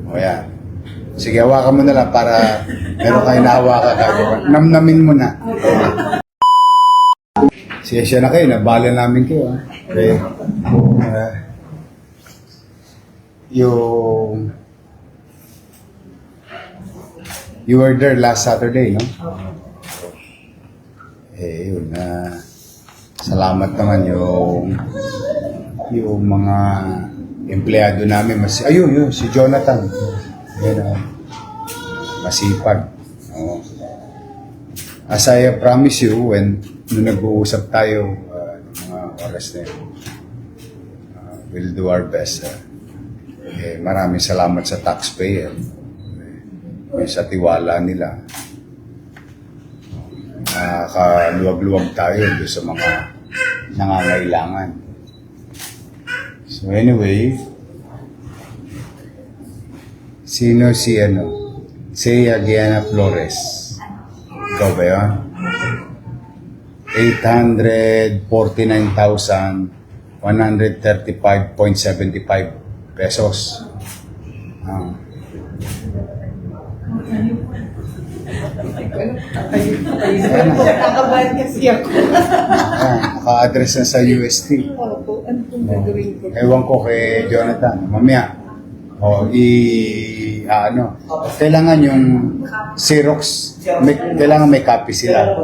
O yan. Sige, hawakan mo na lang para meron kayo nahawakan. Namnamin mo na. Siya na kayo, nabala namin kayo. Ha? Okay. You were there last Saturday, no? Yun na. Salamat naman yung mga empleyado namin. Ayun, si Jonathan. Yan, masipag. Oh. As I promise you, nung nag-uusap tayo, mga oras na yun, we'll do our best. Maraming salamat sa taxpayer. Sa tiwala nila. Nakakaluwag-luwag tayo doon sa mga nangangailangan. So anyway, sino si Gianna Flores? Ikaw ba yun? 849,135.75 pesos. Nakabahan kasi ako. Naka-address na sa UST. Opo, ano pong gagawin ko? Ewan ko kay Jonathan. Mamaya. Kailangan yung Xerox. Kailangan may copy sila.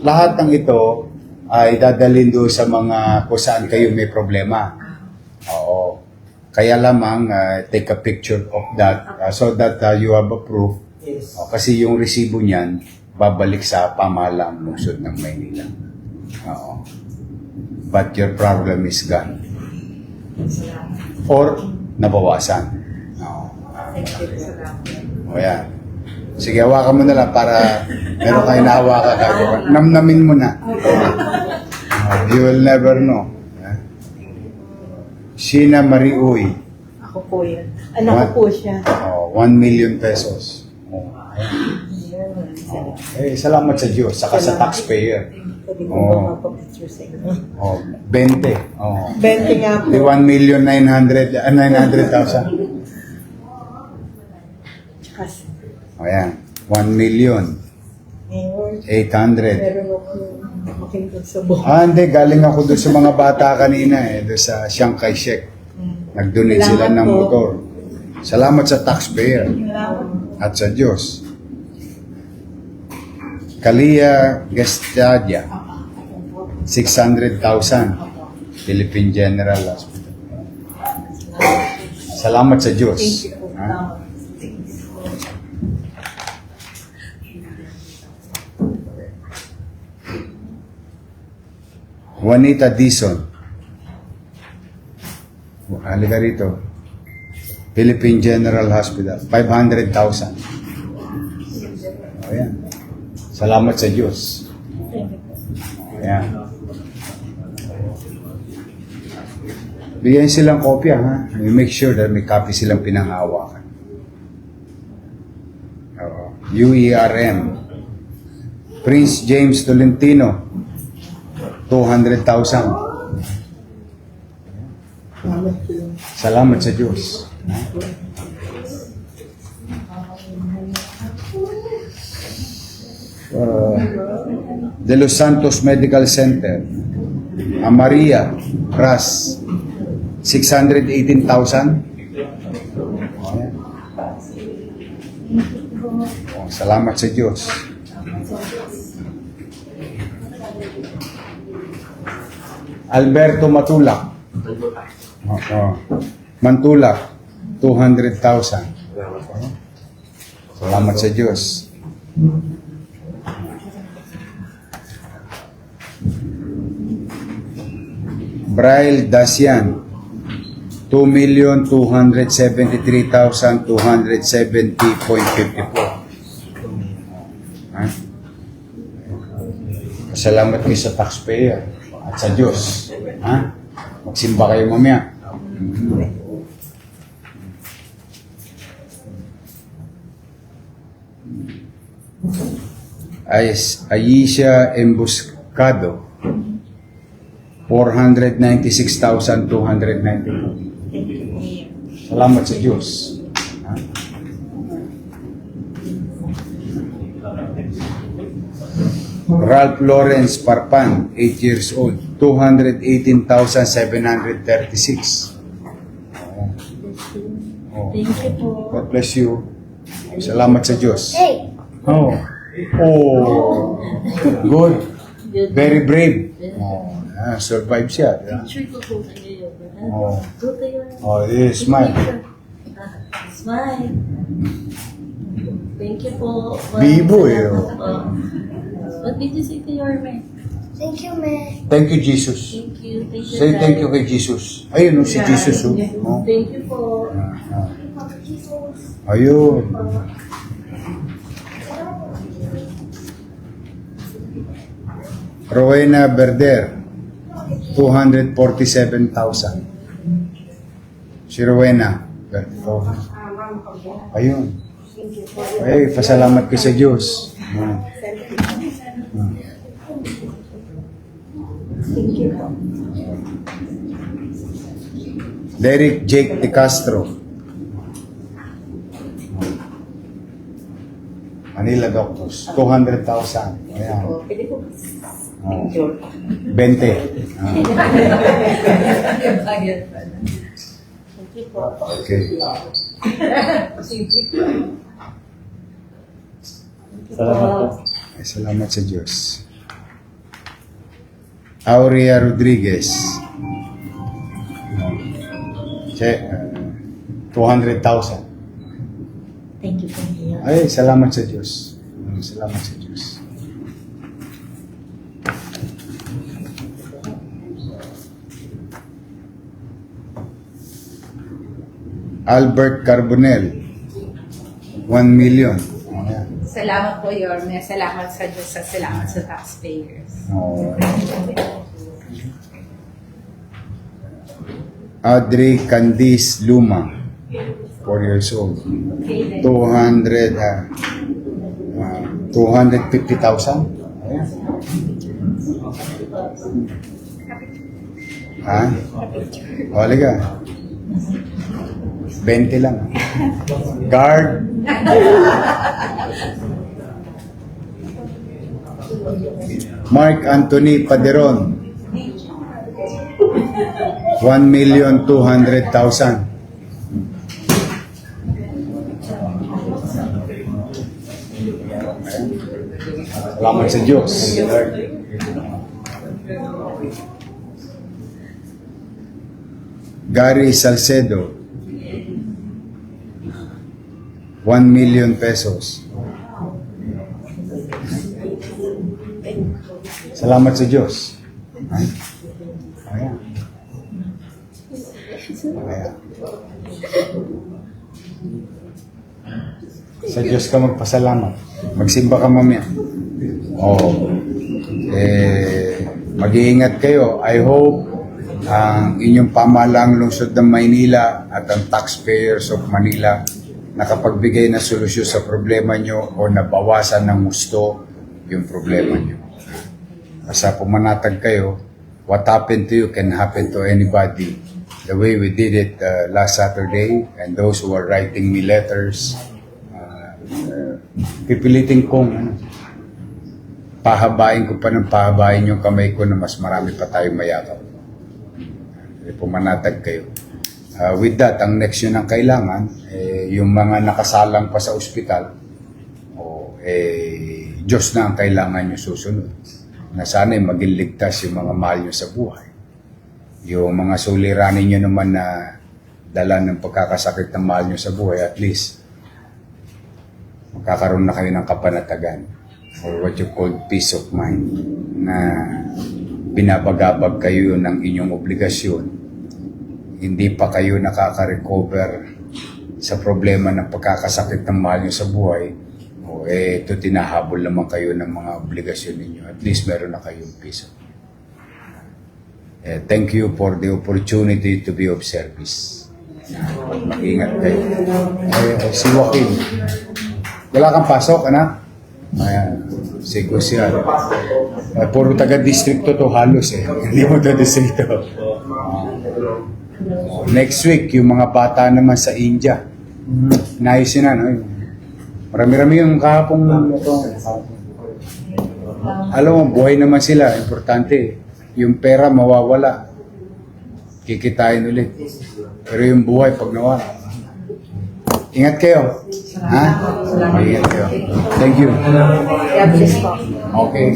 Lahat ng ito ay dadalhin doon sa mga kung saan kayo may problema. Oo. Kaya lamang take a picture of that so that you have a proof. Yes. Kasi yung resibo niyan babalik sa pamahalaang lungsod ng Maynila. Oo. But your problem is gone. Or nabawasan. Oo. O yan. Sige, hawakan mo na lang para meron kayo nahawakan. Namnamin mo na. You will never know. Sheena Marie Uy. Ako po yan. Anak ko po siya. 1 million pesos. Salamat sa Diyos, saka sa taxpayer. Pwede ko ba mapapicture sa inyo? 20. 20 nga po. 1,900,000. Tsaka, Ayan, 1,800,000. meron ako makingkod sa buhay. Hindi, galing ako doon sa mga bata kanina doon sa Chiang Kai-shek. Nag-donate sila ng motor. Salamat sa taxpayer at sa Diyos. Kalia Gestadia, 600,000. Philippine General Hospital. Salamat sa Diyos. Ha? Juanita Dizon. Halika rito. Philippine General Hospital. 500,000. Ayan. Salamat sa Diyos. Ayan. Bigyan silang kopya, ha? You make sure that may copy silang pinanghawakan. UERM. Prince James Tolentino. 200,000. Salamat sa Diyos. De Los Santos Medical Center. Maria Ras. 618,000. Salamat sa Diyos. Alberto Matulak. Mantulak. 200,000. Salamat sa Diyos. Braille Dacian. 2,273,270.54. Salamat kayo sa taxpayer at sa Diyos. Ha? Magsimba kayo mamaya. Aisha Embuscado. 496,292. Salamat sa Diyos. Ralph Lawrence Parpan, 8 years old, 218,736. Oh. Thank you po. God bless you. Salamat sa Diyos. Hey! Oh. Oh. Good. Very brave. Oh. Survive siya. Picture ko po kayo. Oh. Go kayo. Oh, this smile. Smile. Thank you po. Bibo eh, oh. What did you say to your man? Thank you, man. Thank you, Jesus. Thank you. Thank you. Say thank you kay Jesus. Ayun, si Jesus. Oh. Oh. Thank you po. Papa Jesus. Ayun. Rowena Berder, 247,000. Si Rowena Berder. Oh. Ayun. Ay, pasalamat ko sa Diyos. Derek Jake De Castro, Manila Doctors, 200,000. Ayan. Pwede po. Oh. Picture. 20. Thank you po. Okay. Salamat po. Ay, salamat sa Diyos. Aurea Rodriguez. 200,000. Thank you po. Ay, salamat sa Diyos. Salamat sa Diyos. Albert Carbonell, 1 million. Ayan. Salamat po, Yorme. Salamat sa Diyos at salamat sa taxpayers. Oh. Audrey Candice Luma, 4 years old. 250,000. Ayan. Ha? O, halika. 20 lang. Guard. Mark Anthony Paderon, 1,200,000. Salamat sa Diyos. Gary Salcedo, 1 million pesos. Salamat sa Diyos. Ayan. Ayan. Sa Diyos ka magpasalamat. Magsimba ka mamaya. Oh. Mag-iingat kayo. I hope ang inyong pamahalaang lungsod ng Maynila at ang taxpayers of Manila nakapagbigay na solusyon sa problema nyo o nabawasan ng gusto yung problema nyo. Basta pumanatag kayo, what happened to you can happen to anybody. The way we did it last Saturday, and those who are writing me letters, pipilitin kong pahabain ko pa ng pahabain yung kamay ko na mas marami pa tayong mayakap. Pumanatag kayo. With that, ang next yun ang kailangan, yung mga nakasalang pa sa ospital, Diyos na ang kailangan nyo susunod. Na sana'y maging ligtas yung mga mahal nyo sa buhay. Yung mga suliranin nyo naman na dala ng pagkakasakit ng mahal nyo sa buhay, at least, magkakaroon na kayo ng kapanatagan or what you call peace of mind na binabagabag kayo ng inyong obligasyon. Hindi pa kayo nakaka-recover sa problema ng pagkakasakit ng mahal nyo sa buhay, ito tinahabol naman kayo ng mga obligasyon ninyo. At least meron na kayong peace of mind. Thank you for the opportunity to be of service. Mag-ingat kayo. Si Joaquin, wala kang pasok, anak? Ayan, si Gusian. Puro taga-districto to halos Hindi mo taga-districto. Next week, yung mga bata naman sa India. Nais na, no? Marami-rami yung kahapong ito. Alam mo, buhay naman sila. Importante. Yung pera mawawala. Kikitain ulit. Pero yung buhay pag nawala. Ingat kayo. Ha? Ingat kayo. Thank you. God bless po. Okay.